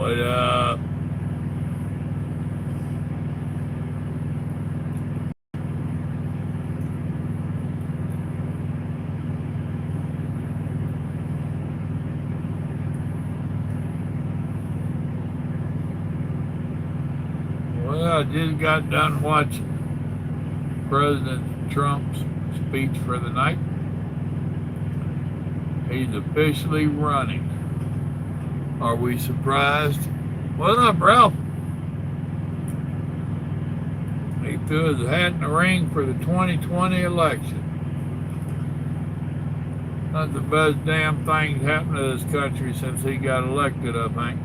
What up? Well, I just got done watching President Trump's speech for the night. He's officially running. Are we surprised? What up, Ralph? He threw his hat in the ring for the 2020 election. That's the best damn thing happened to this country since he got elected, I think.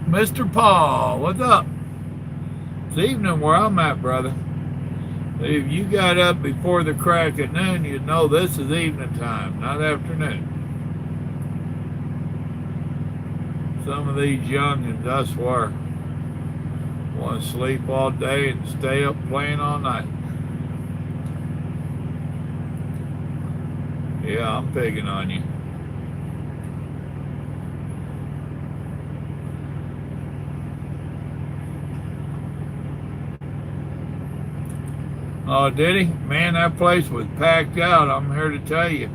Mr. Paul, what's up? It's evening where I'm at, brother. If you got up before the crack of noon, you'd know this is evening time, not afternoon. Some of these youngins, I swear, want to sleep all day and stay up playing all night. Yeah, I'm picking on you. Oh, did he? Man, that place was packed out. I'm here to tell you.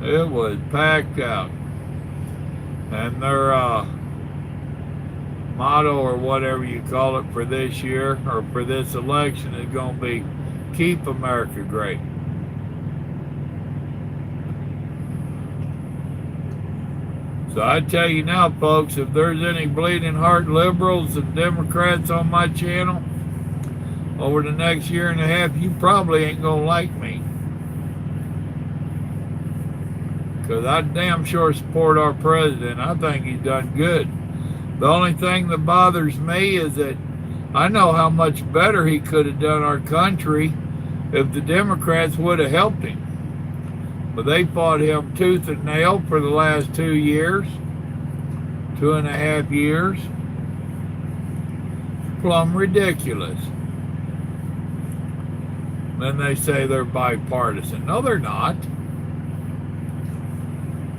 It was packed out. And their motto, or whatever you call it, for this year, or for this election, is going to be, keep America great. So I tell you now, folks, if there's any bleeding heart liberals and Democrats on my channel, over the next year and a half, you probably ain't gonna like me. Because I damn sure support our president. I think he's done good. The only thing that bothers me is that I know how much better he could have done our country if the Democrats would have helped him. But they fought him tooth and nail for the last 2 years, 2.5 years. Plumb ridiculous. Then they say they're bipartisan. No, they're not.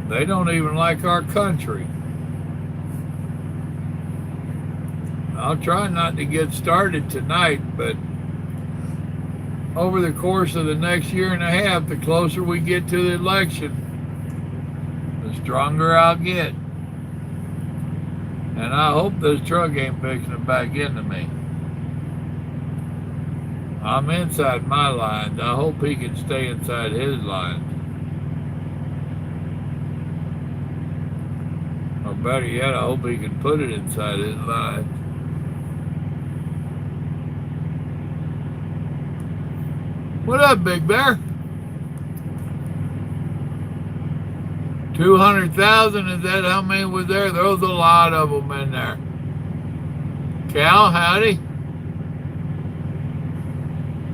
They don't even like our country. I'll try not to get started tonight, but over the course of the next year and a half, the closer we get to the election, the stronger I'll get. And I hope this truck ain't fixing to back into me. I'm inside my lines. I hope he can stay inside his lines. Or better yet, I hope he can put it inside his lines. What up, Big Bear? 200,000, is that how many was there? There was a lot of them in there. Cal, howdy.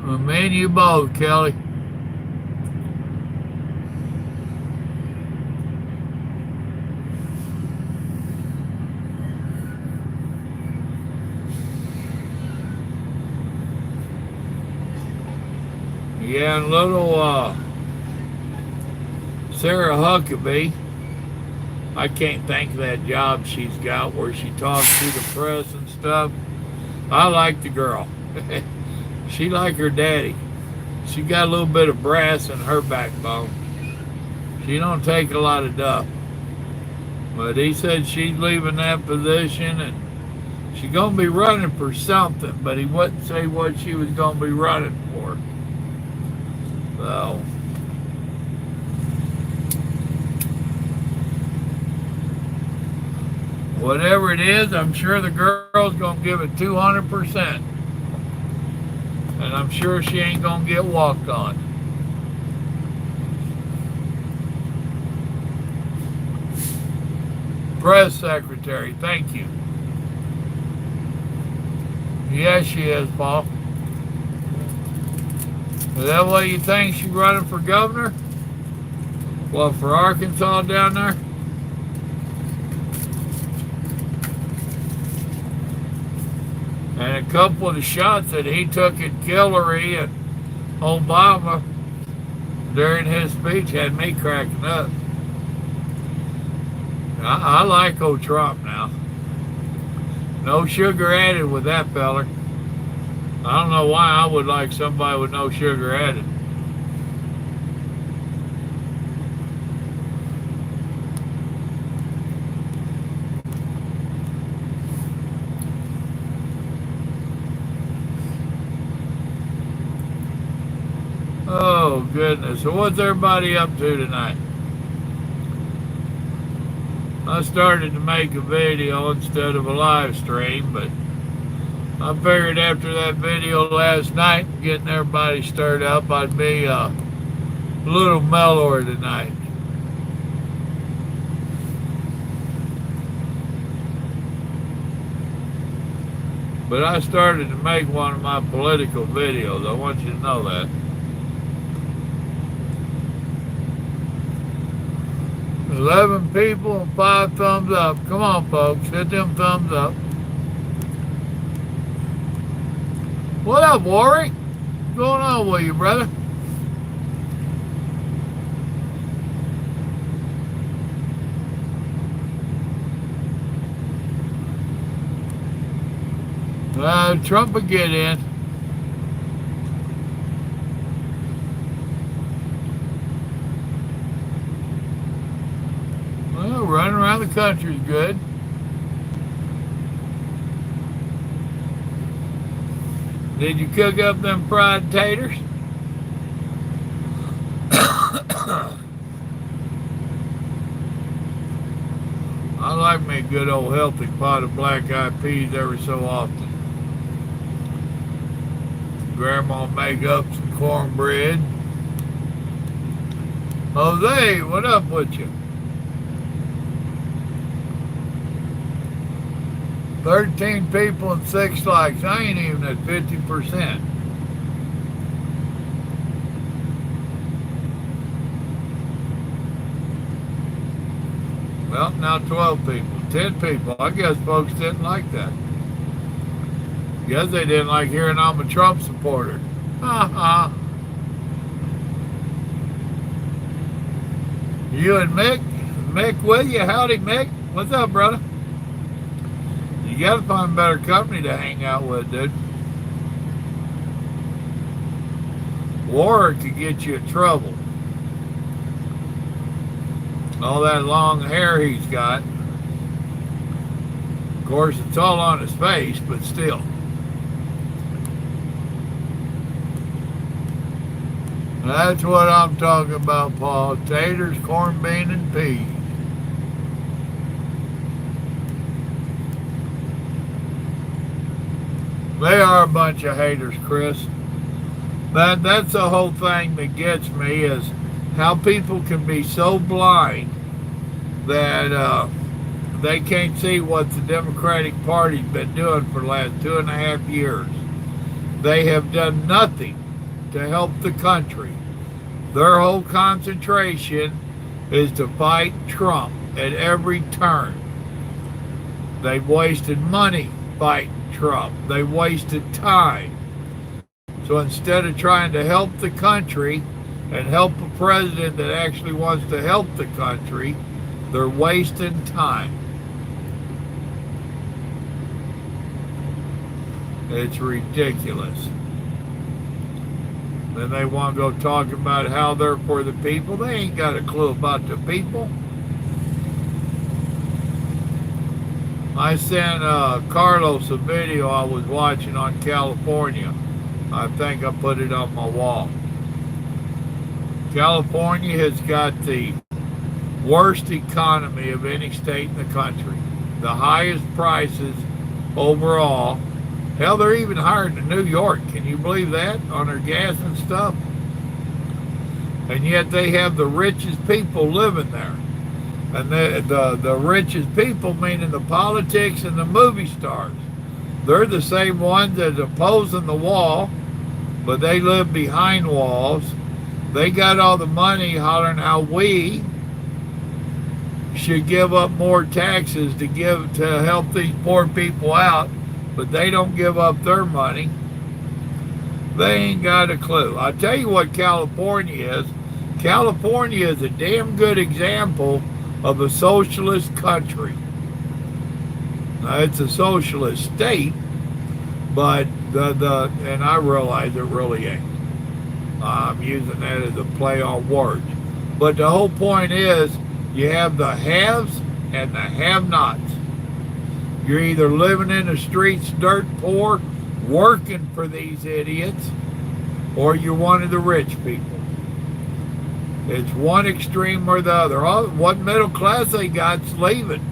Well, me and you both, Kelly. Yeah, and little Sarah Huckabee, I can't think of that job she's got where she talks to the press and stuff. I like the girl. She like her daddy. She got a little bit of brass in her backbone. She don't take a lot of duff. But he said she's leaving that position and she's going to be running for something, but he wouldn't say what she was going to be running for. So, whatever it is, I'm sure the girl's going to give it 200%. And I'm sure she ain't going to get walked on. Press secretary, thank you. Yes, she is, Paul. Is that what you think she's running for governor? Well, for Arkansas down there? And a couple of the shots that he took at Hillary and Obama during his speech had me cracking up. I like old Trump now. No sugar added with that feller. I don't know why I would like somebody with no sugar added. Oh, goodness. So what's everybody up to tonight? I started to make a video instead of a live stream, but I figured after that video last night, getting everybody stirred up, I'd be a little mellower tonight. But I started to make one of my political videos. I want you to know that. "11 people and 5 thumbs up. Come on, folks. Hit them thumbs up. What up, Warwick? What's going on with you, brother? Trump will get in. Well, running around the country is good. Did you cook up them fried taters? I like me a good old healthy pot of black-eyed peas every so often. Grandma make up some cornbread. Jose, what up with you? 13 people and 6 likes. I ain't even at 50%. Well, now 12 people. 10 people. I guess folks didn't like that. Guess they didn't like hearing I'm a Trump supporter. Ha. You and Mick? Mick with you? Howdy, Mick. What's up, brother? You gotta find better company to hang out with, dude. War could get you in trouble. All that long hair he's got. Of course, it's all on his face, but still. That's what I'm talking about, Paul. Taters, corned bean, and peas. They are a bunch of haters, Chris. That's the whole thing that gets me, is how people can be so blind that they can't see what the Democratic Party's been doing for the last 2.5 years. They have done nothing to help the country. Their whole concentration is to fight Trump at every turn. They've wasted money fighting Trump. They wasted time. So instead of trying to help the country and help a president that actually wants to help the country, they're wasting time. It's ridiculous. Then they want to go talk about how they're for the people. They ain't got a clue about the people. I sent Carlos a video I was watching on California. I think I put it on my wall. California has got the worst economy of any state in the country. The highest prices overall. Hell, they're even higher than New York. Can you believe that? On their gas and stuff. And yet they have the richest people living there. And the richest people, meaning the politics and the movie stars. They're the same ones that opposing the wall, but they live behind walls. They got all the money hollering how we should give up more taxes to help these poor people out, but they don't give up their money. They ain't got a clue. I'll tell you what California is. California is a damn good example of a socialist country. Now, it's a socialist state, but and I realize it really ain't. I'm using that as a play on words. But the whole point is you have the haves and the have-nots. You're either living in the streets dirt poor, working for these idiots, or you're one of the rich people. It's one extreme or the other. What middle class they got's leaving.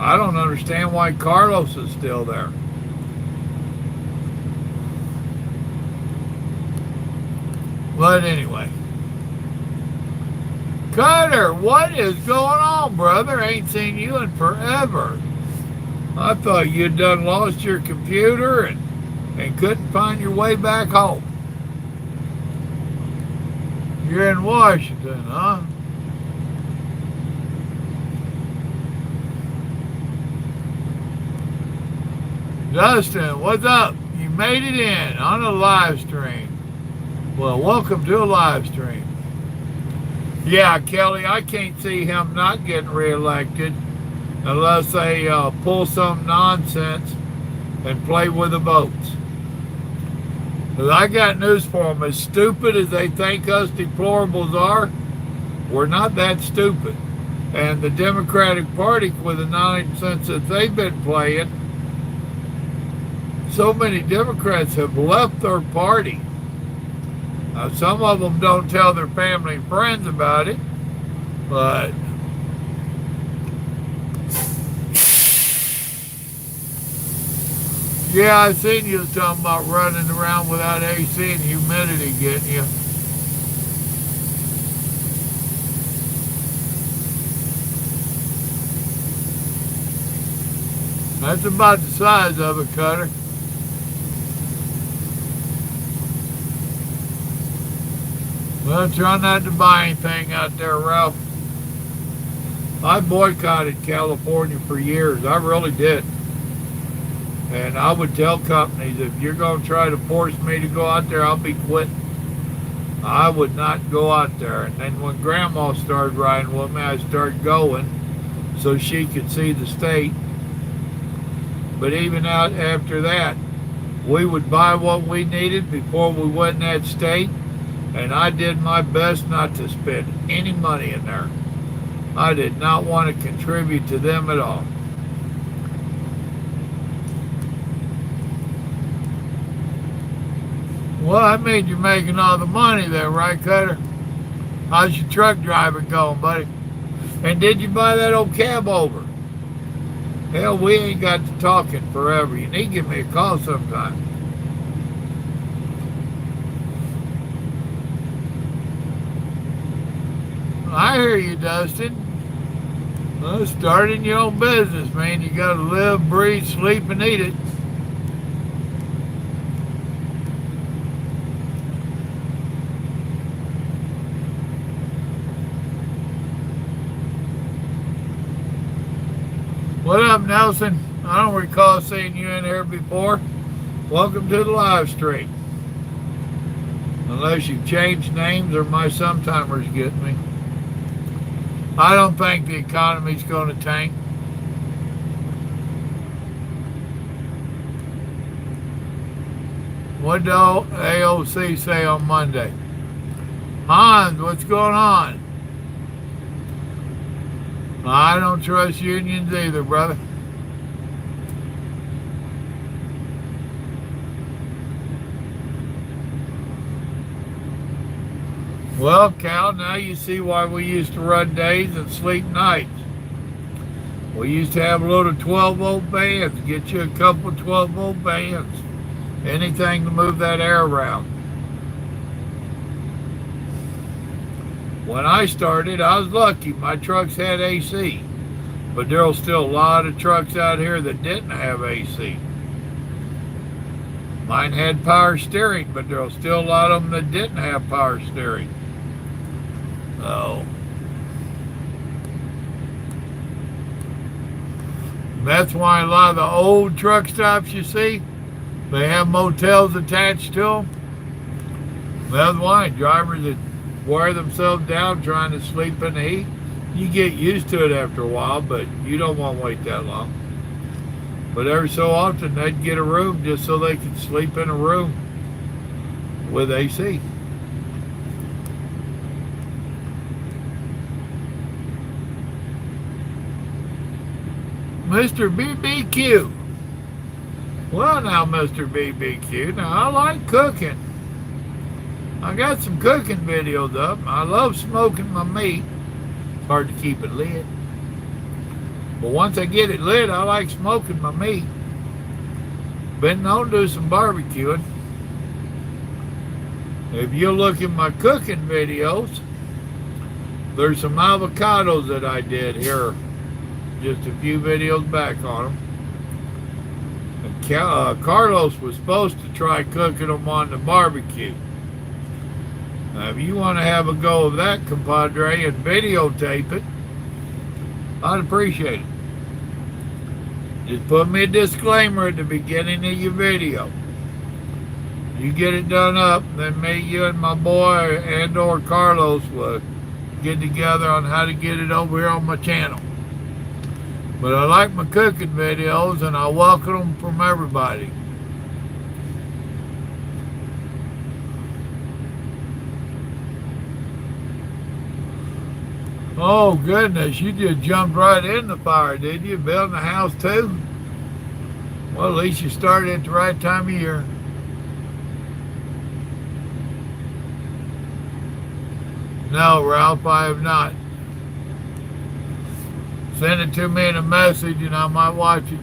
I don't understand why Carlos is still there. But anyway. Cutter, what is going on, brother? Ain't seen you in forever. I thought you'd done lost your computer and couldn't find your way back home. You're in Washington, huh? Justin, what's up? You made it in on a live stream. Well, welcome to a live stream. Yeah, Kelly, I can't see him not getting reelected unless they pull some nonsense and play with the votes. Because I got news for them. As stupid as they think us deplorables are, we're not that stupid. And the Democratic Party, with the nonsense that they've been playing, so many Democrats have left their party. Some of them don't tell their family and friends about it, but yeah, I seen you was talking about running around without AC and humidity getting you. That's about the size of it, Cutter. Well, try not to buy anything out there, Ralph. I boycotted California for years. I really did. And I would tell companies, if you're going to try to force me to go out there, I'll be quitting. I would not go out there. And then when Grandma started riding with me, I started going so she could see the state. But even out after that, we would buy what we needed before we went in that state. And I did my best not to spend any money in there. I did not want to contribute to them at all. Well, that means you're making all the money there, right, Cutter? How's your truck driving going, buddy? And did you buy that old cab over? Hell, we ain't got to talking forever. You need to give me a call sometime. I hear you, Dustin. Well, starting your own business, man. You got to live, breathe, sleep, and eat it. What up, Nelson? I don't recall seeing you in here before. Welcome to the live stream. Unless you've changed names or my sometimers get me. I don't think the economy's going to tank. What did AOC say on Monday? Hans, what's going on? I don't trust unions either, brother. Well, Cal, now you see why we used to run days and sleep nights. We used to have little 12-volt bands. Get you a couple 12-volt bands. Anything to move that air around. When I started, I was lucky. My trucks had AC. But there were still a lot of trucks out here that didn't have AC. Mine had power steering, but there were still a lot of them that didn't have power steering. Oh. That's why a lot of the old truck stops you see, they have motels attached to them. That's why drivers that wear themselves down trying to sleep in the heat. You get used to it after a while, but you don't want to wait that long. But every so often they'd get a room just so they could sleep in a room with AC. Mr. BBQ. Well now, Mr. BBQ, now I like cooking. I got some cooking videos up. I love smoking my meat. It's hard to keep it lit. But once I get it lit, I like smoking my meat. Been known to do some barbecuing. If you look at my cooking videos, there's some avocados that I did here just a few videos back on them. And Carlos was supposed to try cooking them on the barbecue. Now, if you want to have a go of that, compadre, and videotape it, I'd appreciate it. Just put me a disclaimer at the beginning of your video. You get it done up, then me, you, and my boy and or Carlos will get together on how to get it over here on my channel. But I like my cooking videos, and I welcome them from everybody. Oh goodness, you just jumped right in the fire, did you? Building a house too? Well, at least you started at the right time of year. No, Ralph, I have not. Send it to me in a message and I might watch it.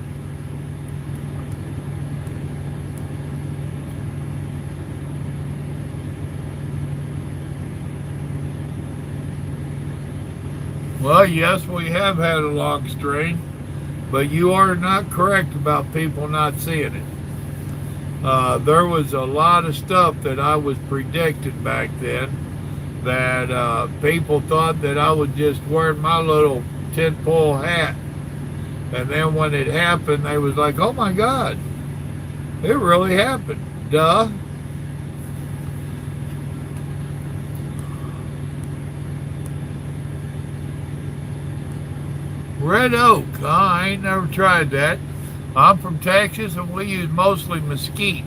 Well, yes, we have had a long stream, but you are not correct about people not seeing it. There was a lot of stuff that I was predicting back then that people thought that I was just wearing my little tinfoil hat. And then when it happened, they was like, oh my God, it really happened. Duh. Red oak, huh? I ain't never tried that. I'm from Texas and we use mostly mesquite.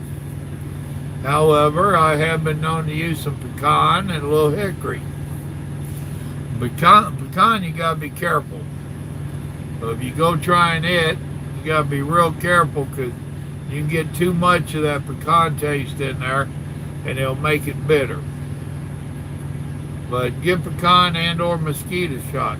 However, I have been known to use some pecan and a little hickory. Pecan, you gotta be careful. So if you go trying it, you gotta be real careful because you can get too much of that pecan taste in there and it'll make it bitter. But give pecan and or mesquite a shot.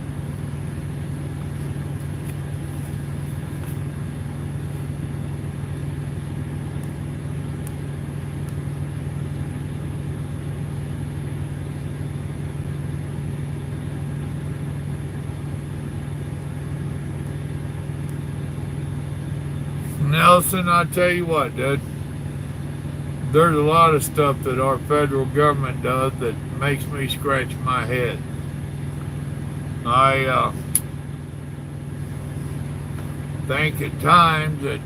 Nelson, I tell you what, dude, there's a lot of stuff that our federal government does that makes me scratch my head. I think at times that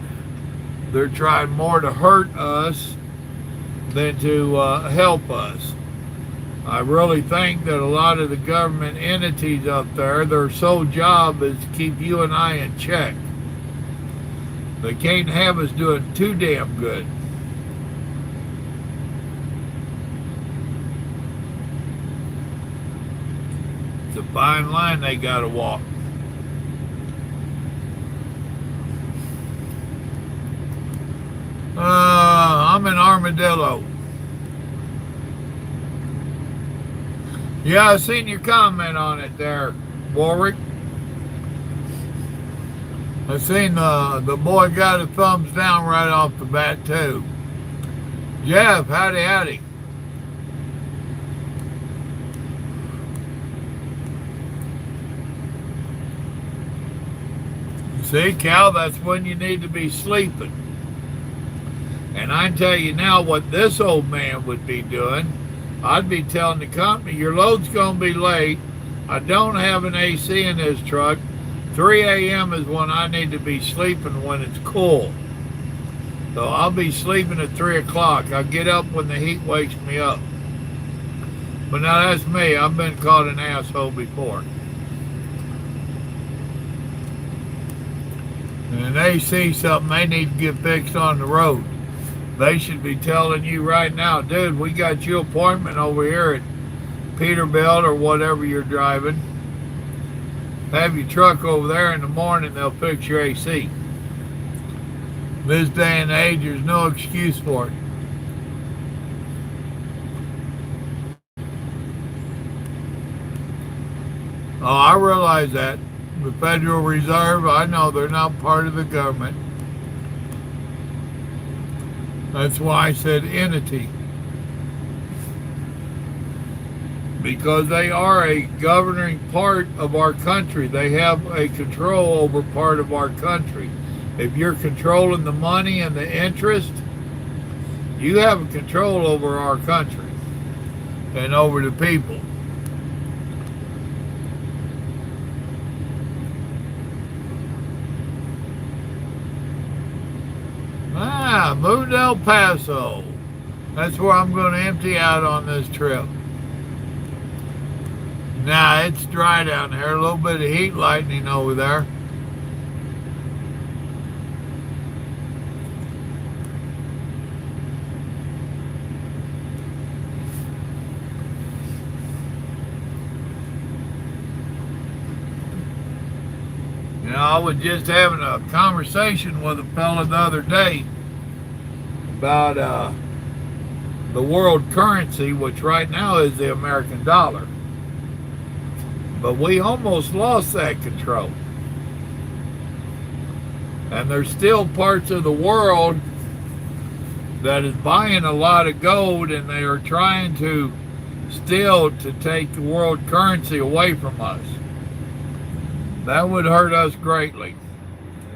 they're trying more to hurt us than to help us. I really think that a lot of the government entities up there, their sole job is to keep you and I in check. They can't have us doing too damn good. It's a fine line they gotta walk. I'm in Armadillo. Yeah, I seen your comment on it there, Warwick. I seen the boy got a thumbs down right off the bat too. Jeff, howdy. See, Cal, that's when you need to be sleeping. And I can tell you now what this old man would be doing. I'd be telling the company, your load's going to be late. I don't have an AC in this truck. 3 a.m. is when I need to be sleeping when it's cool. So I'll be sleeping at 3 o'clock. I'll get up when the heat wakes me up. But now that's me. I've been called an asshole before. and they see something they need to get fixed on the road, they should be telling you right now, dude, we got you an appointment over here at Peterbilt or whatever you're driving. Have your truck over there in the morning, they'll fix your AC. This day and age, there's no excuse for it. Oh, I realize that. The Federal Reserve, I know they're not part of the government. That's why I said entity. Because they are a governing part of our country. They have a control over part of our country. If you're controlling the money and the interest, you have a control over our country and over the people. Moved to El Paso. That's where I'm going to empty out on this trip. Nah, it's dry down there. A little bit of heat lightning over there. You know, I was just having a conversation with a fella the other day about the world currency, which right now is the American dollar. But we almost lost that control. And there's still parts of the world that is buying a lot of gold, and they are trying to still to take the world currency away from us. That would hurt us greatly.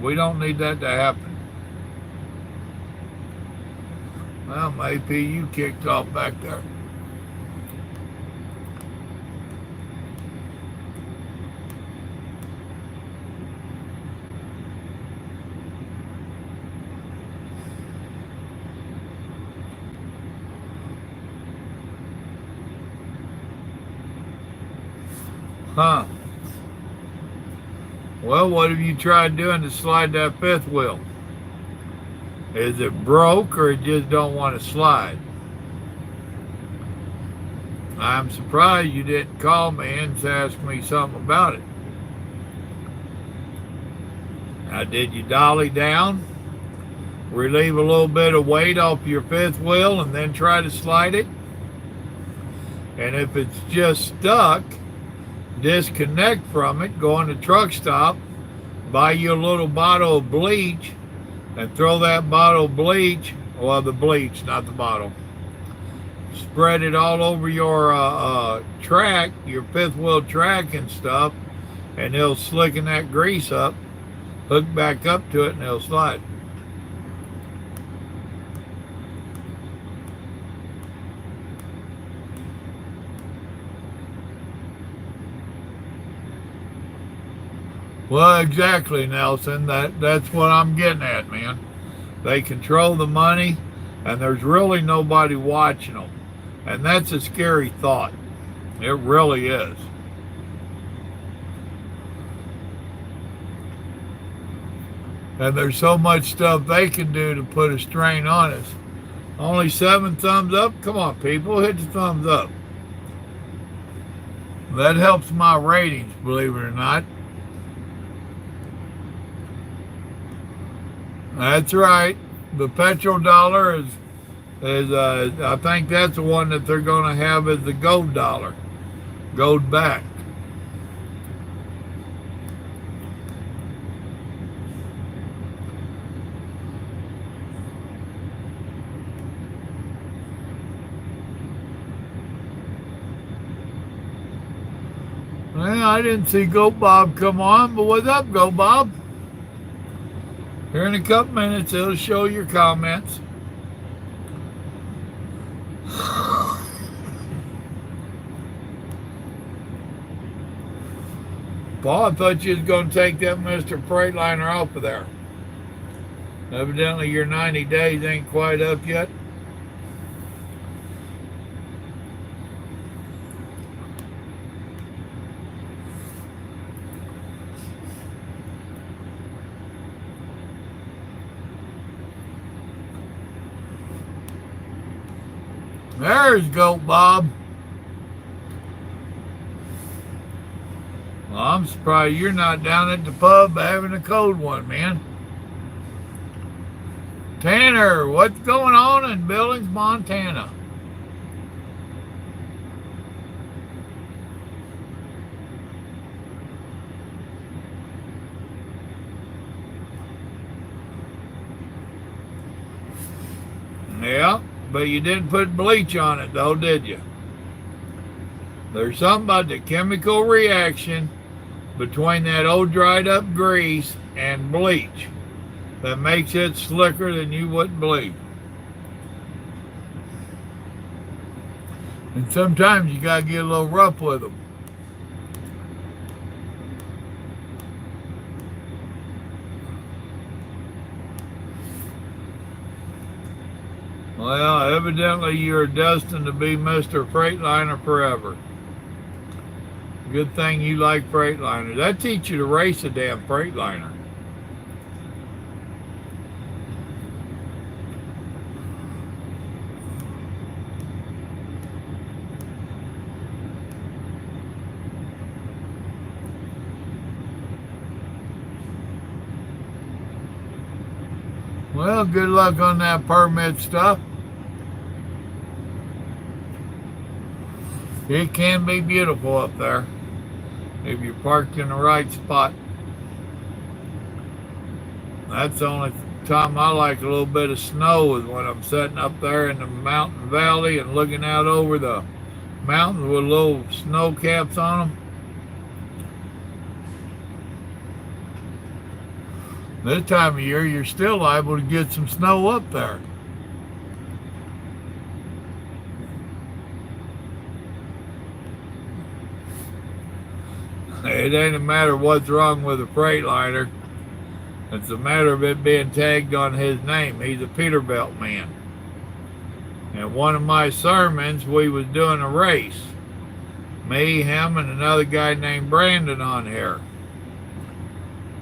We don't need that to happen. Well, maybe you kicked off back there. Huh. Well, what have you tried doing to slide that fifth wheel? Is it broke or it just don't want to slide? I'm surprised you didn't call me and ask me something about it. Now, did you dolly down, relieve a little bit of weight off your fifth wheel, and then try to slide it? And if it's just stuck, disconnect from it, go in the truck stop, buy you a little bottle of bleach, and throw that bottle of bleach, well, the bleach, not the bottle, spread it all over your track, your fifth wheel track and stuff, and it'll slicken that grease up, hook back up to it, and it'll slide. Well, exactly, Nelson. That's what I'm getting at, man. They control the money, and there's really nobody watching them. And that's a scary thought. It really is. And there's so much stuff they can do to put a strain on us. Only 7 thumbs up? Come on, people, hit the thumbs up. That helps my ratings, believe it or not. That's right. The petrodollar is I think that's the one that they're going to have as the gold dollar, gold backed. Well, I didn't see Go Bob come on, but what's up, Go Bob? Here in a couple minutes, it'll show your comments. Paul, I thought you was going to take that Mr. Freightliner off of there. Evidently, your 90 days ain't quite up yet. There's Goat Bob. Well, I'm surprised you're not down at the pub having a cold one, man. Tanner, what's going on in Billings, Montana? Yeah, but you didn't put bleach on it though, did you? There's something about the chemical reaction between that old dried up grease and bleach that makes it slicker than you wouldn't believe. And sometimes you gotta get a little rough with them. Well, evidently you're destined to be Mr. Freightliner forever. Good thing you like Freightliner. That teach you to race a damn Freightliner. Well, good luck on that permit stuff. It can be beautiful up there if you're parked in the right spot. That's the only time I like a little bit of snow is when I'm sitting up there in the mountain valley and looking out over the mountains with little snow caps on them. This time of year, you're still liable to get some snow up there. It ain't a matter of what's wrong with a Freightliner. It's a matter of it being tagged on his name. He's a Peterbilt man. And one of my sermons, we was doing a race. Me, him, and another guy named Brandon on here.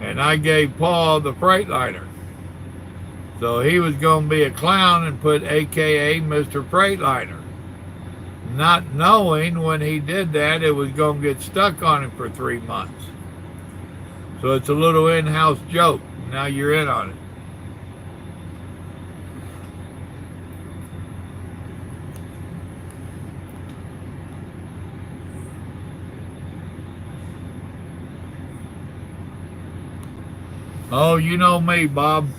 And I gave Paul the Freightliner. So he was going to be a clown and put AKA Mr. Freightliner. Not knowing when he did that, it was going to get stuck on him for 3 months. So it's a little in-house joke. Now you're in on it. Oh, you know me, Bob.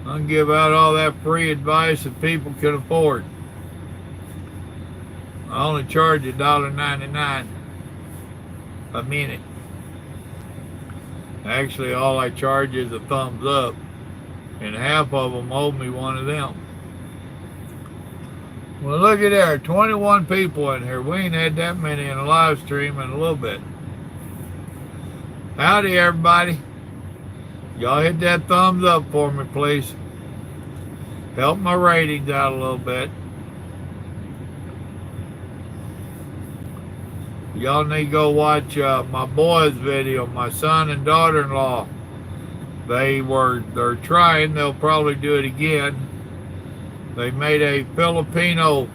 I'll give out all that free advice that people can afford. I only charge $1.99 a minute. Actually, all I charge is a thumbs up, and half of them owe me one of them. Well, look at there, 21 people in here. We ain't had that many in a live stream in a little bit. Howdy, everybody. Y'all hit that thumbs up for me, please. Help my ratings out a little bit. Y'all need to go watch my boys' video, my son and daughter-in-law. They're trying, they'll probably do it again. They made a Filipino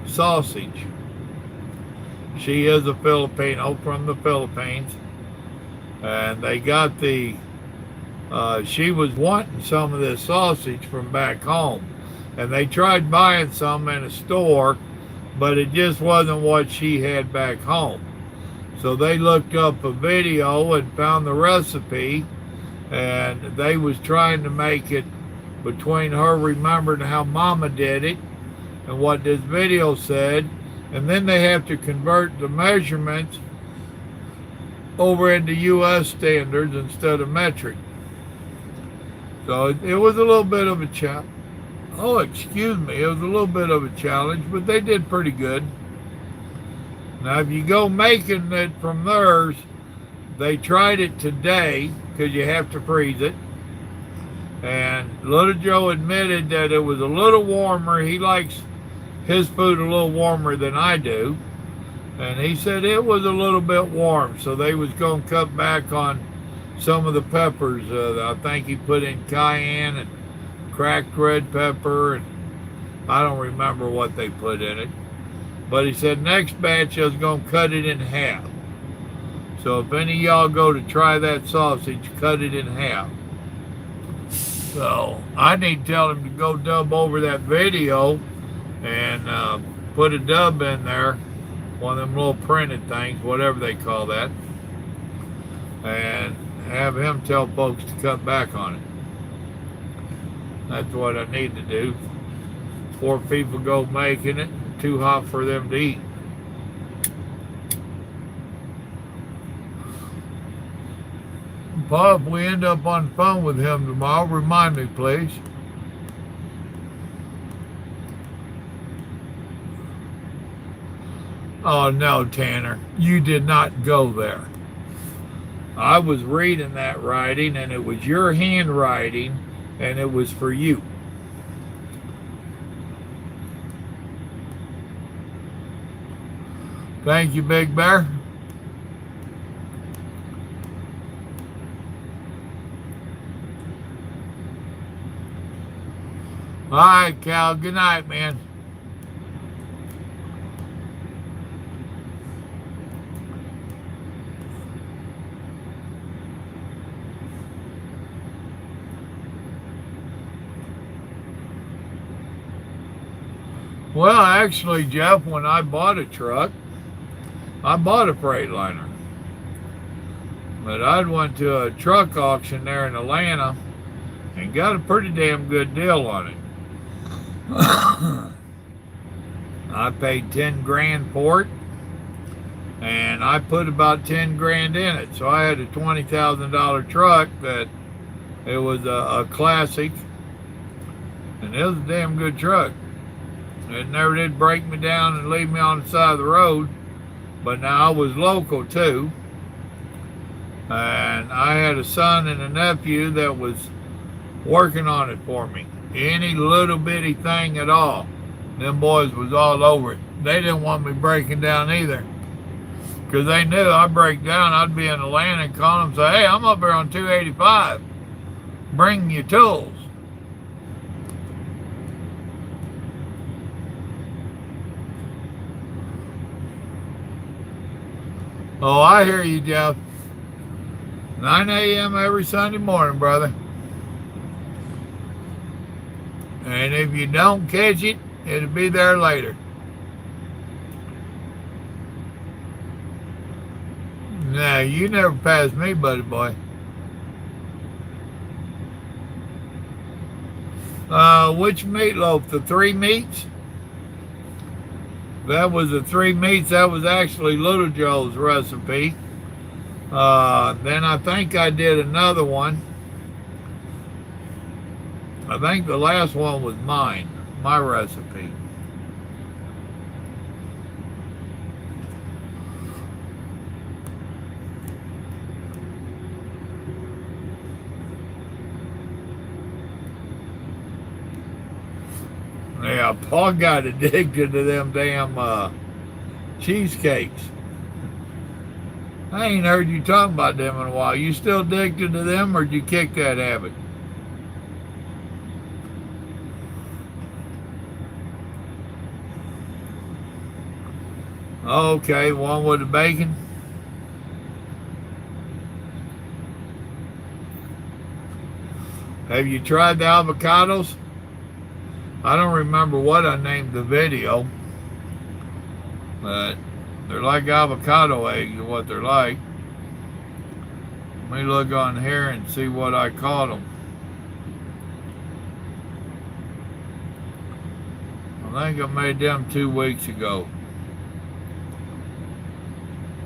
sausage. She is a Filipino from the Philippines. And they got she was wanting some of this sausage from back home. And they tried buying some in a store, but it just wasn't what she had back home. So they looked up a video and found the recipe, and they was trying to make it between her remembering how Mama did it and what this video said, and then they have to convert the measurements over into U.S. standards instead of metric. So it was a little bit of a challenge. Oh, excuse me, it was a little bit of a challenge, but they did pretty good. Now, if you go making it from theirs, they tried it today because you have to freeze it. And Little Joe admitted that it was a little warmer. He likes his food a little warmer than I do. And he said it was a little bit warm, so they was going to cut back on some of the peppers. I think he put in cayenne and cracked red pepper and I don't remember what they put in it. But he said next batch I was going to cut it in half. So if any of y'all go to try that sausage, cut it in half. So I need to tell him to go dub over that video and put a dub in there, one of them little printed things, whatever they call that, and have him tell folks to cut back on it. That's what I need to do. 4 people go making it, too hot for them to eat. Pa, if we end up on the phone with him tomorrow, remind me, please. Oh, no, Tanner. You did not go there. I was reading that writing, and it was your handwriting, and it was for you. Thank you, Big Bear. All right, Cal. Good night, man. Well, actually, Jeff, when I bought a truck, I bought a Freightliner. But I'd went to a truck auction there in Atlanta and got a pretty damn good deal on it. I paid 10 grand for it, and I put about 10 grand in it. So I had a $20,000 truck that it was a classic, and it was a damn good truck. It never did break me down and leave me on the side of the road, but now I was local too. And I had a son and a nephew that was working on it for me. Any little bitty thing at all, them boys was all over it. They didn't want me breaking down either, because they knew I'd break down, I'd be in Atlanta and call them and say, hey, I'm up here on 285. Bring your tools. Oh, I hear you, Jeff. 9 a.m. every Sunday morning, brother. And if you don't catch it, it'll be there later. Nah, you never passed me, buddy boy. Which meatloaf? The 3 meats? That was the 3 meats. That was actually Little Joe's recipe. Then I think I did another one. I think the last one was mine, my recipe. Yeah, Paul got addicted to them damn cheesecakes. I ain't heard you talk about them in a while. You still addicted to them, or did you kick that habit? Okay, one with the bacon. Have you tried the avocados? I don't remember what I named the video, but they're like avocado eggs is what they're like. Let me look on here and see what I called them. I think I made them 2 weeks ago.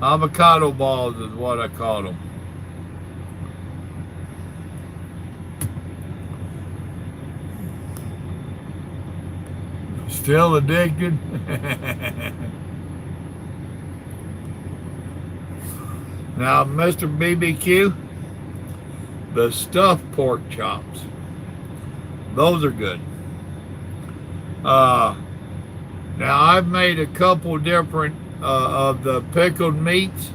Avocado balls is what I called them. Still addicted? Now, Mr. BBQ, the stuffed pork chops, those are good. Now, I've made a couple different of the pickled meats.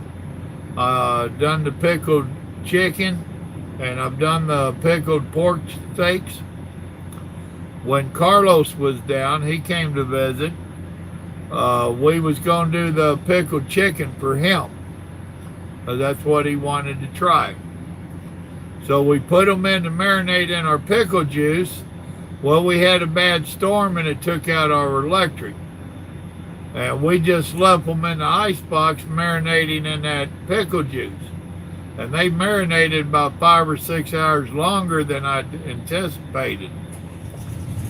Done the pickled chicken, and I've done the pickled pork steaks. when Carlos was down, he came to visit. We was going to do the pickled chicken for him. That's what he wanted to try. So we put them in to marinate in our pickle juice. Well, we had a bad storm and it took out our electric. And we just left them in the ice box marinating in that pickle juice. And they marinated about 5 or 6 hours longer than I anticipated.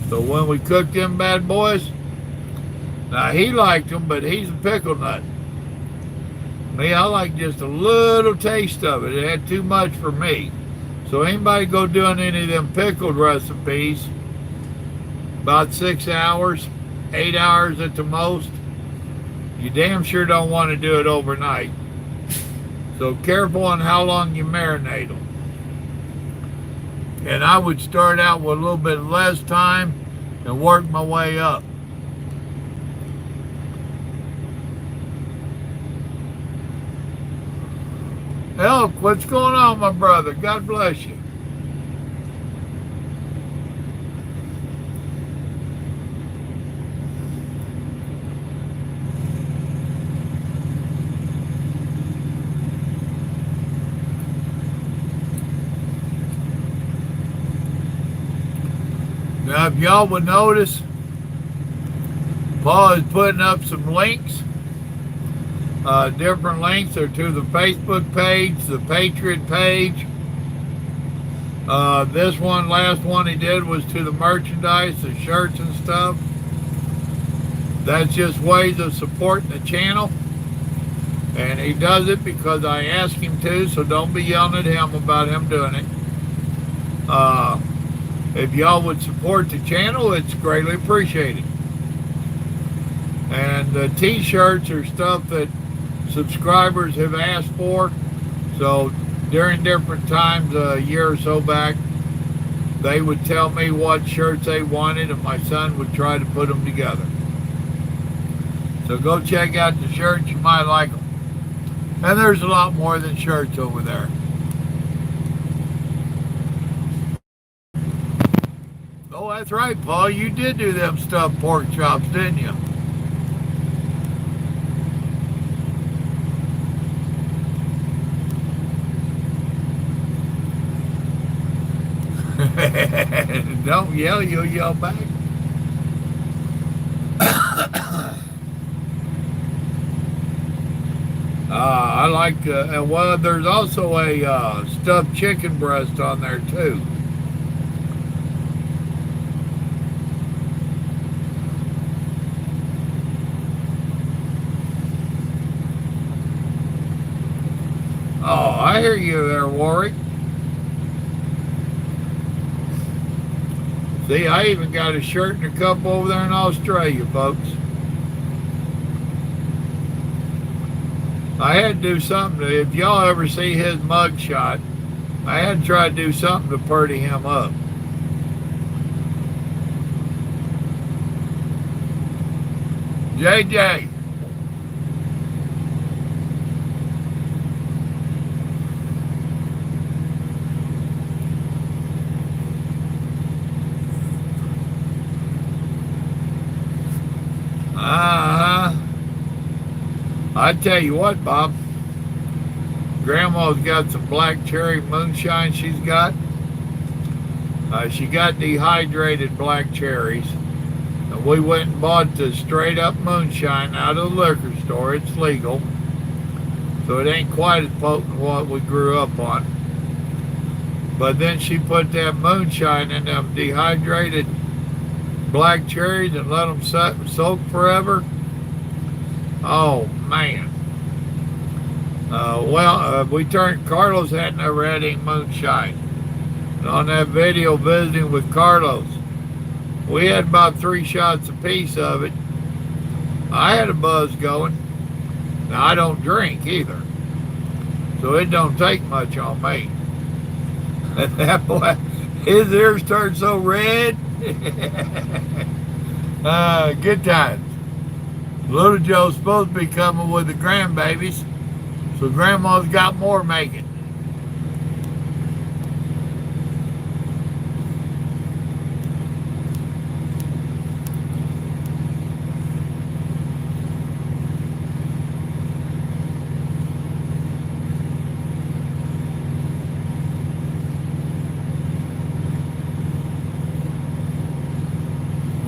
So when we cooked them bad boys, now he liked them, but he's a pickle nut. Me, I like just a little taste of it. It had too much for me. So anybody go doing any of them pickled recipes, about 6 hours, 8 hours at the most, you damn sure don't want to do it overnight. So careful on how long you marinate them. And I would start out with a little bit less time and work my way up. Elk, what's going on, my brother? God bless you. Now, if y'all would notice, Paul is putting up some links. Different links are to the Facebook page, the Patriot page. This one, last one he did was to the merchandise, the shirts and stuff. That's just ways of supporting the channel. And he does it because I asked him to, so don't be yelling at him about him doing it. If y'all would support the channel, it's greatly appreciated. And the t-shirts are stuff that subscribers have asked for. So during different times, a year or so back, they would tell me what shirts they wanted and my son would try to put them together. So go check out the shirts, you might like them. And there's a lot more than shirts over there. Oh, that's right, Paul. You did do them stuffed pork chops, didn't you? Don't yell, you'll yell back. I like, well, there's also a stuffed chicken breast on there too. Oh, I hear you there, Warwick. See, I even got a shirt and a cup over there in Australia, folks. I had to do something to, if y'all ever see his mug shot, I had to try to do something to purdy him up. JJ. I tell you what, Bob, Grandma's got some black cherry moonshine she's got. She got dehydrated black cherries. And we went and bought the straight up moonshine out of the liquor store. It's legal. So it ain't quite as potent as what we grew up on. But then she put that moonshine in them dehydrated black cherries and let them soak forever. Oh, man. We turned, Carlos had never had any moonshine. And on that video visiting with Carlos, we had about 3 shots apiece of it. I had a buzz going. Now, I don't drink either. So it don't take much on me. That boy, his ears turned so red. Good times. Little Joe's supposed to be coming with the grandbabies, so Grandma's got more making.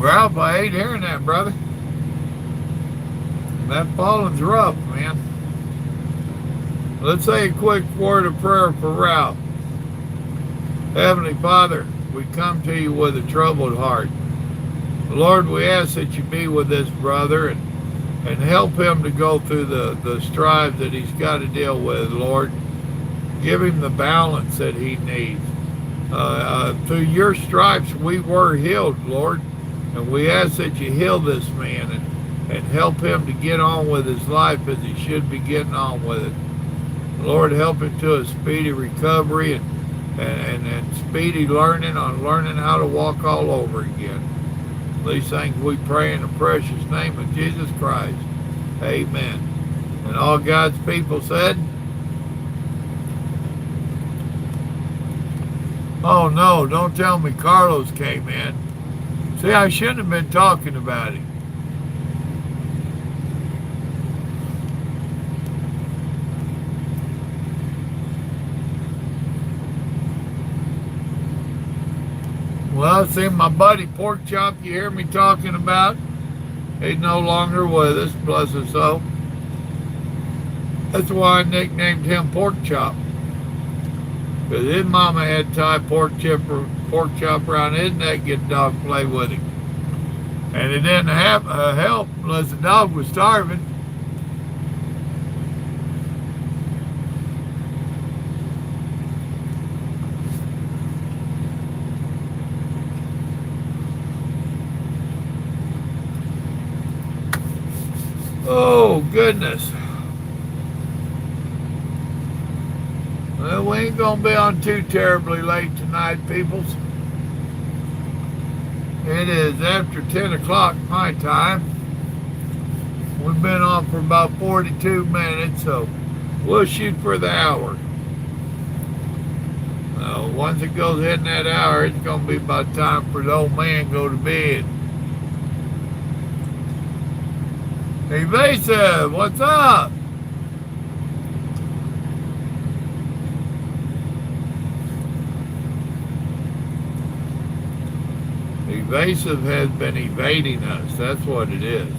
Ralph, I hate hearing that, brother. That falling's rough, man. Let's say a quick word of prayer for Ralph. Heavenly Father, we come to you with a troubled heart. Lord, we ask that you be with this brother and help him to go through the strife that he's got to deal with, Lord. Give him the balance that he needs. Through your stripes we were healed, Lord, and we ask that you heal this man and help him to get on with his life as he should be getting on with it. Lord, help him to a speedy recovery and speedy learning how to walk all over again. These things we pray in the precious name of Jesus Christ. Amen. And all God's people said, oh no, don't tell me Carlos came in. See, I shouldn't have been talking about him. Well, see, my buddy Pork Chop, you hear me talking about, he's no longer with us, bless his soul. That's why I nicknamed him Pork Chop. Because his mama had tied pork chop around his neck, get the dog to play with him. And it didn't help unless the dog was starving. Oh, goodness. Well, we ain't going to be on too terribly late tonight, peoples. It is after 10 o'clock my time. We've been on for about 42 minutes, so we'll shoot for the hour. Once it goes in that hour, it's going to be about time for the old man to go to bed. Evasive, what's up? Evasive has been evading us. That's what it is.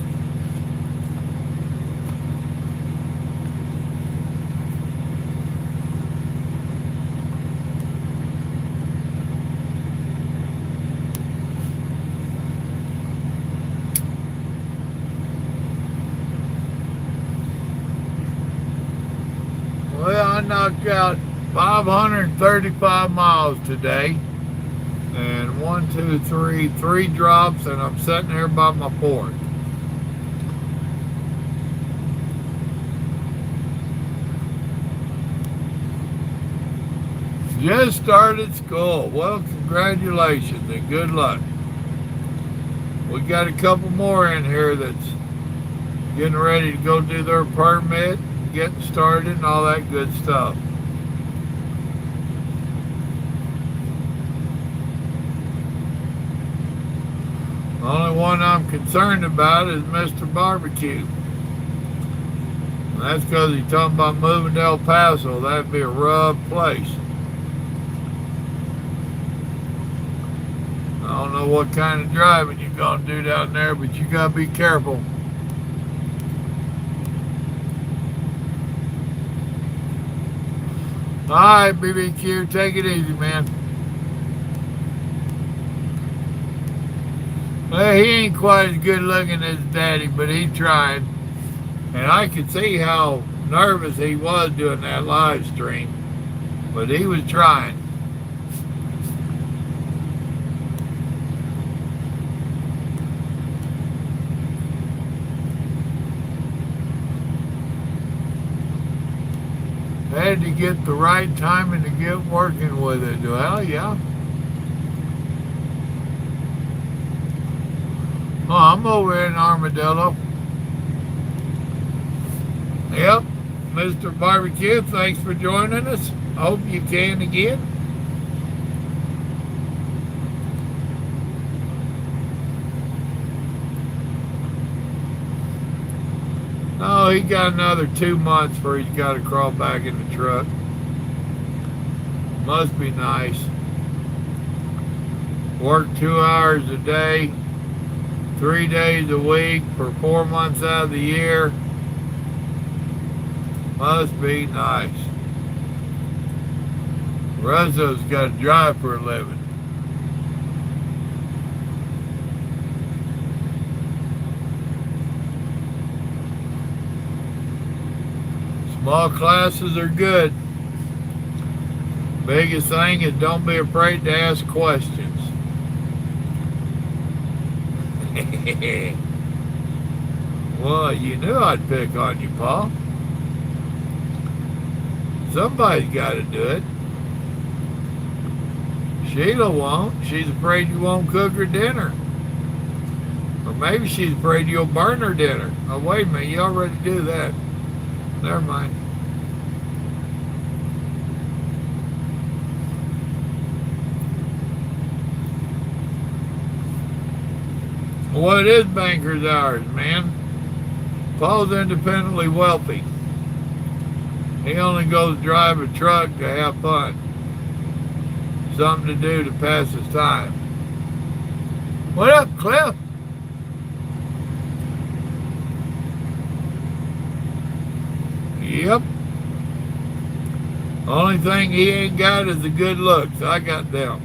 Well, I knocked out 535 miles today. And 1, 2, 3, 3 drops, and I'm sitting here by my fourth. Just started school. Well, congratulations and good luck. We got a couple more in here that's getting ready to go do their permit, getting started, and all that good stuff. The only one I'm concerned about is Mr. Barbecue. And that's because he's talking about moving to El Paso. That'd be a rough place. I don't know what kind of driving you're going to do down there, but you got to be careful. All right, BBQ, take it easy, man. Well, he ain't quite as good looking as Daddy, but he tried. And I could see how nervous he was doing that live stream. But he was trying. Had to get the right timing to get working with it. Well, yeah. Oh, I'm over in Armadillo. Yep, Mr. Barbecue, thanks for joining us. Hope you can again. Oh, he got another 2 months before he's got to crawl back in the truck. Must be nice. Work 2 hours a day. 3 days a week for 4 months out of the year. Must be nice. Rezzo's got to drive for a living. Small classes are good. Biggest thing is don't be afraid to ask questions. Well, you knew I'd pick on you, Paul. Somebody's got to do it. Sheila won't. She's afraid you won't cook her dinner. Or maybe she's afraid you'll burn her dinner. Oh, wait a minute. You already do that. Never mind. Well, it is banker's hours, man. Paul's independently wealthy. He only goes drive a truck to have fun. Something to do to pass his time. What up, Cliff? Yep. Only thing he ain't got is the good looks. I got them.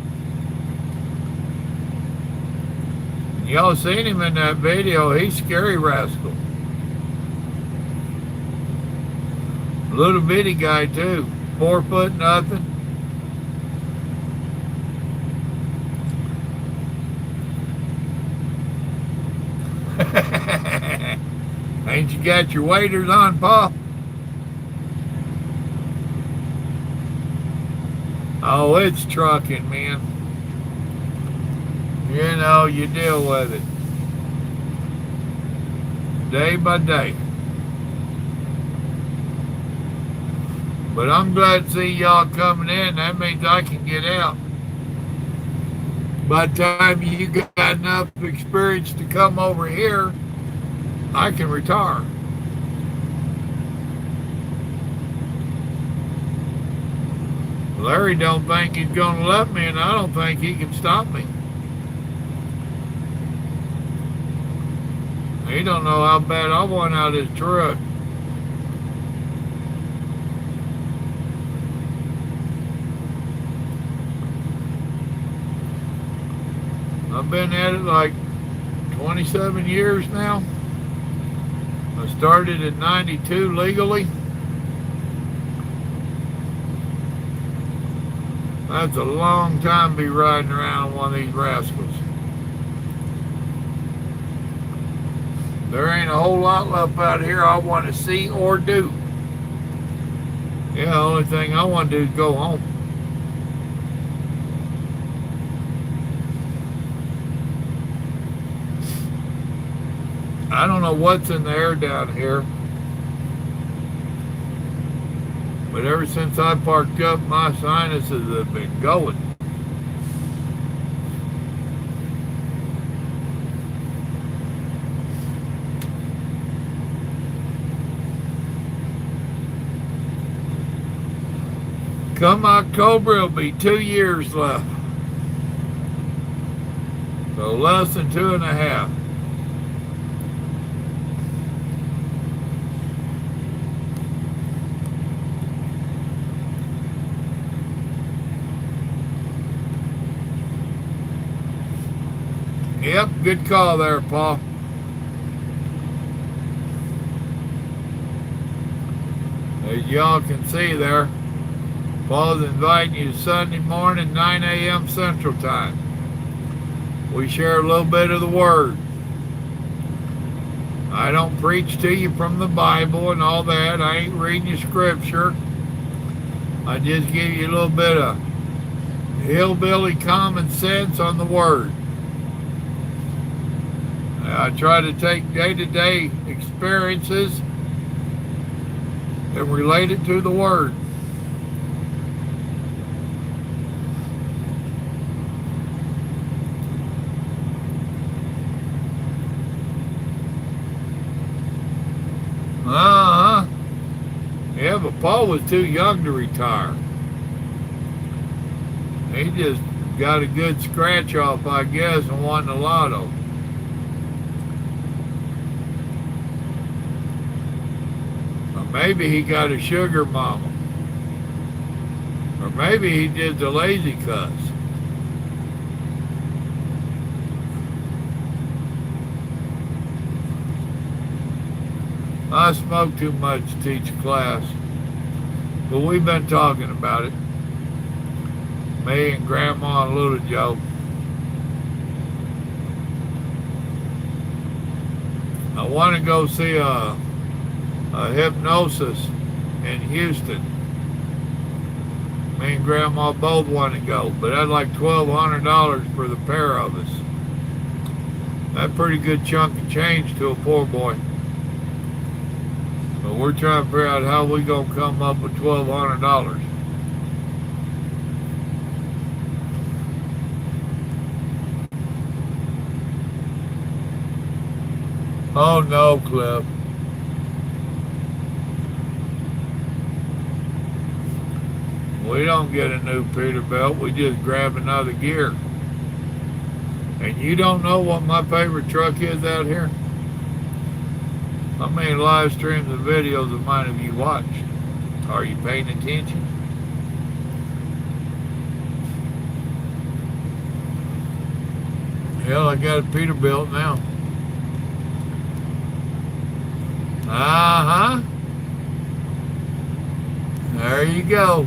Y'all seen him in that video. He's scary rascal. Little bitty guy too. 4 foot nothing. Ain't you got your waders on, Pa? Oh, it's trucking, man. You know, you deal with it. Day by day. But I'm glad to see y'all coming in. That means I can get out. By the time you got enough experience to come over here, I can retire. Larry don't think he's going to let me, and I don't think he can stop me. He don't know how bad I want out of his truck. I've been at it like 27 years now. I started at 92 legally. That's a long time to be riding around on one of these rascals. There ain't a whole lot left out here I want to see or do. Yeah, the only thing I want to do is go home. I don't know what's in the air down here, but ever since I parked up, my sinuses have been going. Come October, it'll be 2 years left. So less than 2.5. Yep, good call there, Paul. As y'all can see there, Paul's inviting you Sunday morning, 9 a.m. Central Time. We share a little bit of the Word. I don't preach to you from the Bible and all that. I ain't reading you Scripture. I just give you a little bit of hillbilly common sense on the Word. I try to take day-to-day experiences and relate it to the Word. Yeah, but Paul was too young to retire. He just got a good scratch off, I guess, and won the lotto. Maybe he got a sugar mama. Or maybe he did the lazy cuss. I smoke too much to teach a class. But we've been talking about it. Me and Grandma and Little Joe. I want to go see a hypnosis in Houston. Me and Grandma both want to go, but that's like $1,200 for the pair of us. That's a pretty good chunk of change to a poor boy. But we're trying to figure out how we gonna come up with $1,200. Oh no, Cliff. We don't get a new Peterbilt, we just grab another gear. And you don't know what my favorite truck is out here? How many live streams and videos of mine have you watched? Are you paying attention? Hell, I got a Peterbilt now. Uh-huh. There you go.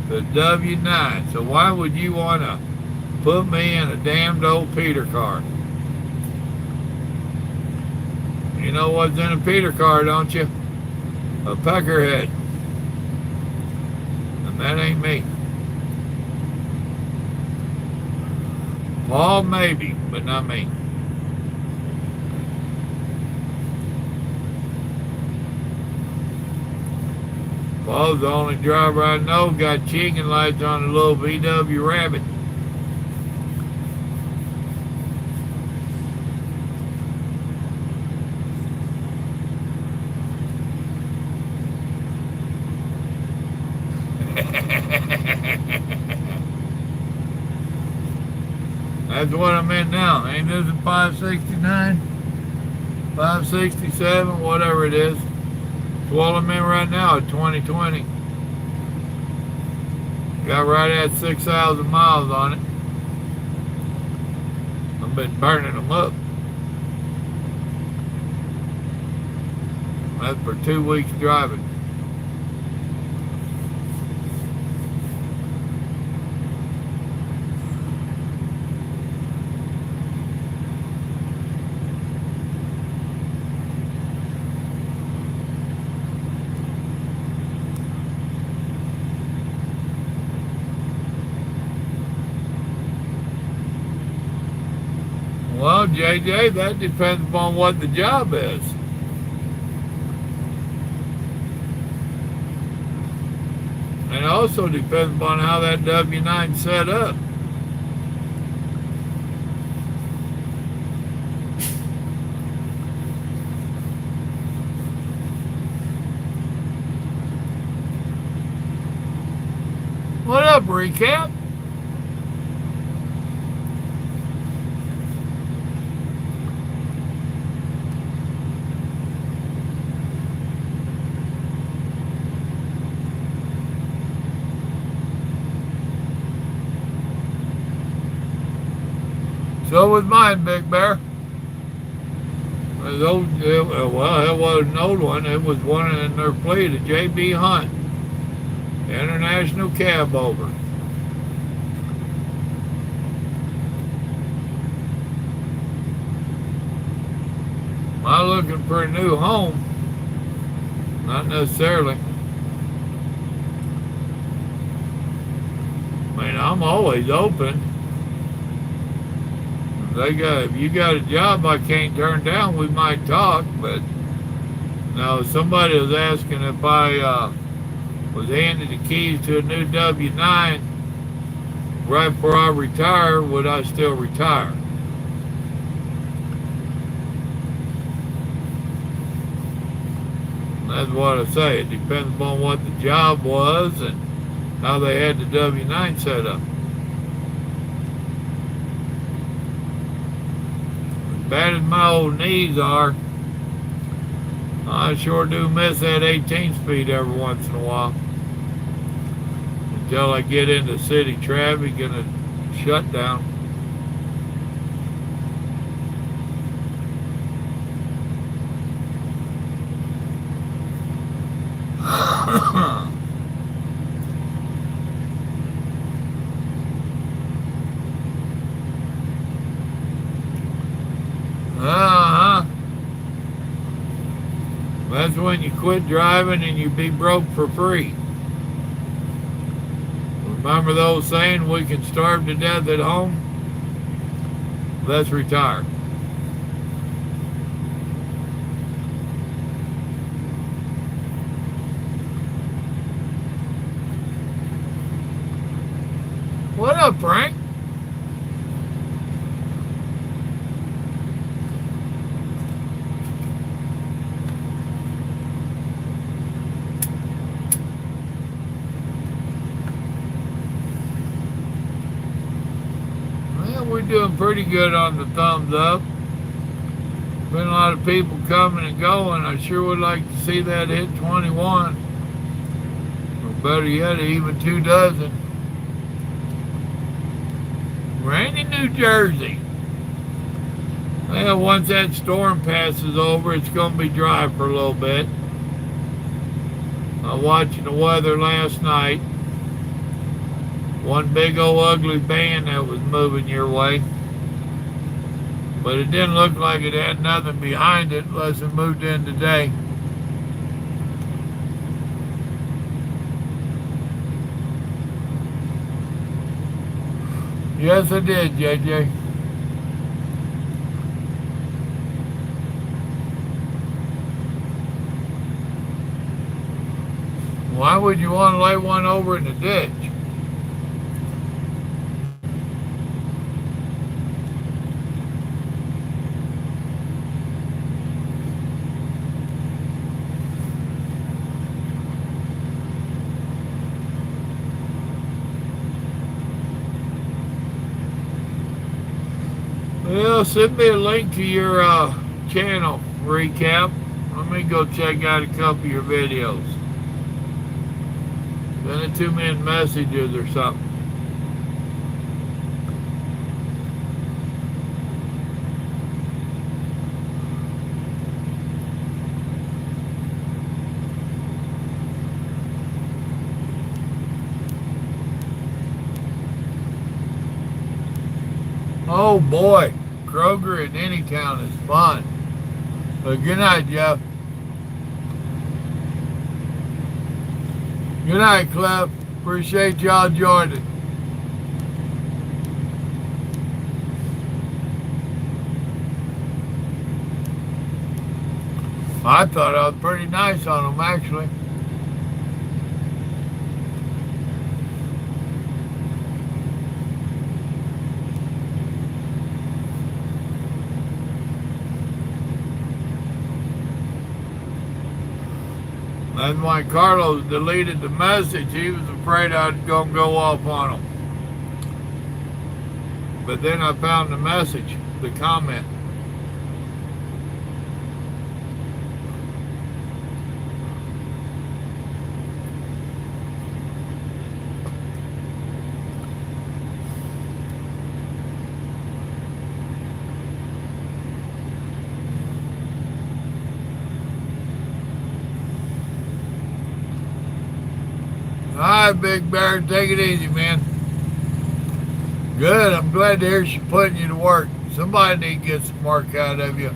The W9. So why would you want to put me in a damned old Peter car? You know what's in a Peter car, don't you? A peckerhead. And that ain't me. Paul maybe, but not me. Paul's the only driver I know got chicken lights on a little VW Rabbit. That's what I'm in now. Ain't this a 569? 567, whatever it is. That's what I'm in right now, a 2020. Got right at 6,000 miles on it. I've been burning them up. That's for 2 weeks driving. Well, JJ, that depends upon what the job is. And it also depends upon how that W9's set up. What up, Recap? So was mine, Big Bear. It wasn't an old one. It was one in their fleet, a J.B. Hunt, International Cab Over. Am I looking for a new home? Not necessarily. I mean, I'm always open. If you got a job I can't turn down, we might talk, but now somebody was asking if I was handed the keys to a new W9 right before I retire, would I still retire? That's what I say. It depends upon what the job was and how they had the W9 set up. Bad as my old knees are, I sure do miss that 18 speed every once in a while. Until I get into city traffic and a shutdown. Uh-huh. That's when you quit driving and you be broke for free. Remember those saying, we can starve to death at home? Let's retire. What up, Frank? Well, we're doing pretty good on the thumbs up. Been a lot of people coming and going. I sure would like to see that hit 21. Or better yet, even 24. Randy, New Jersey. Well, once that storm passes over, it's going to be dry for a little bit. I was watching the weather last night. One big old ugly band that was moving your way. But it didn't look like it had nothing behind it unless it moved in today. Yes, I did, JJ. Why would you want to lay one over in the ditch? Well, send me a link to your channel recap. Let me go check out a couple of your videos. Send it to me in messages or something. Oh boy, Kroger in any town is fun. But good night, Jeff. Good night, Cliff. Appreciate y'all joining. I thought I was pretty nice on them, actually. That's why Carlos deleted the message. He was afraid I was going to go off on him. But then I found the message, the comment. All right, Big Bear, take it easy, man. Good, I'm glad to hear she's putting you to work. Somebody need to get some work out of you.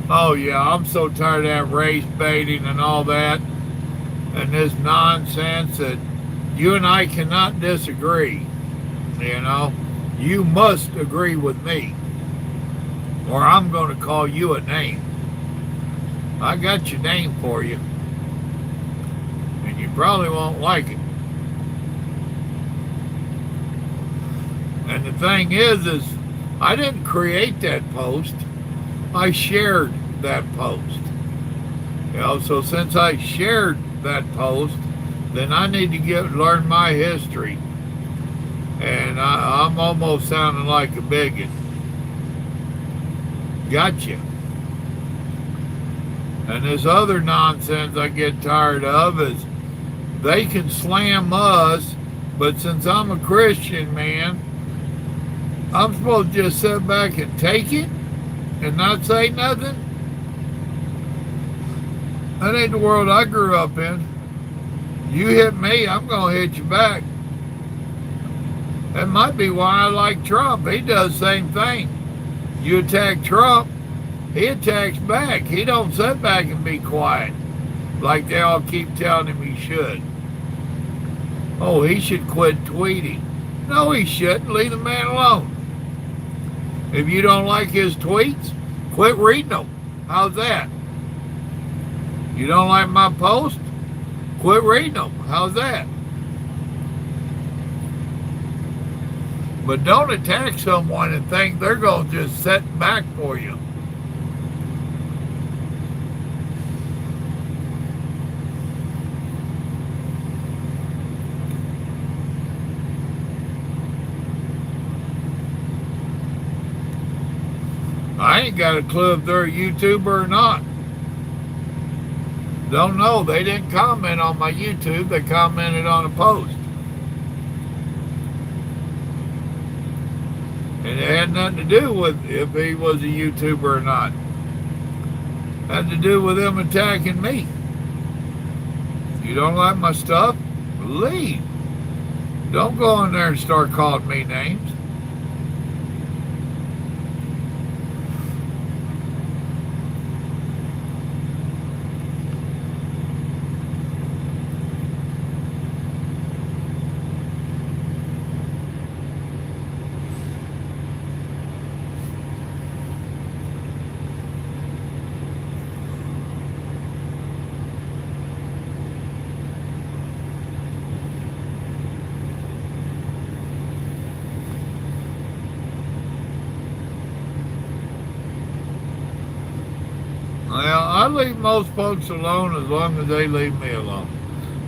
Oh yeah, I'm so tired of that race baiting and all that, and this nonsense that you and I cannot disagree. You know, you must agree with me, or I'm going to call you a name. I got your name for you, and you probably won't like it. And the thing is I didn't create that post. I shared that post. You know, so since I shared that post, then I need to learn my history. And I'm almost sounding like a bigot. Gotcha. And this other nonsense I get tired of is they can slam us, but since I'm a Christian man, I'm supposed to just sit back and take it and not say nothing? That ain't the world I grew up in. You hit me, I'm going to hit you back. That might be why I like Trump. He does the same thing. You attack Trump, he attacks back. He don't sit back and be quiet like they all keep telling him he should. Oh, he should quit tweeting. No, he shouldn't. Leave the man alone. If you don't like his tweets, quit reading them. How's that? You don't like my post? Quit reading them. How's that? But don't attack someone and think they're going to just sit back for you. I ain't got a clue if they're a YouTuber or not. Don't know. They didn't comment on my YouTube. They commented on a post. And it had nothing to do with if he was a YouTuber or not. It had to do with them attacking me. You don't like my stuff? Leave. Don't go in there and start calling me names. Well, I leave most folks alone as long as they leave me alone.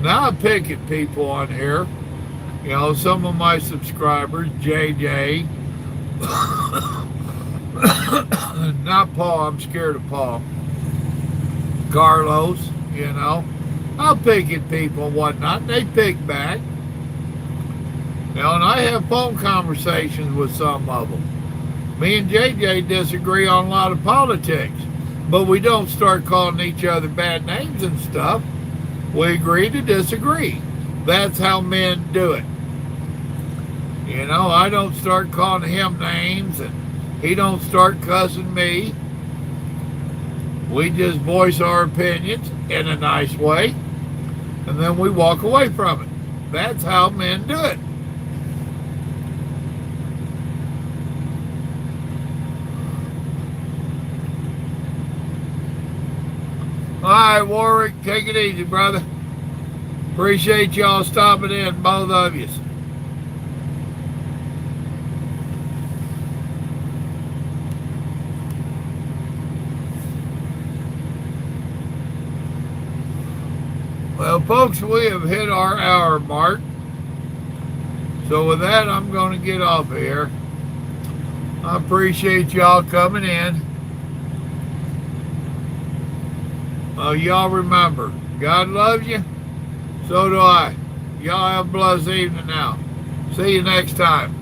Now I pick at people on here. You know, some of my subscribers, JJ, not Paul, I'm scared of Paul, Carlos, you know. I'll pick at people and whatnot, and they pick back. You know, and I have phone conversations with some of them. Me and JJ disagree on a lot of politics. But we don't start calling each other bad names and stuff. We agree to disagree. That's how men do it. You know, I don't start calling him names and he don't start cussing me. We just voice our opinions in a nice way and then we walk away from it. That's how men do it. All right, Warwick, take it easy, brother. Appreciate y'all stopping in, both of you. Well, folks, we have hit our hour mark. So with that, I'm going to get off of here. I appreciate y'all coming in. Y'all remember, God loves you, so do I. Y'all have a blessed evening now. See you next time.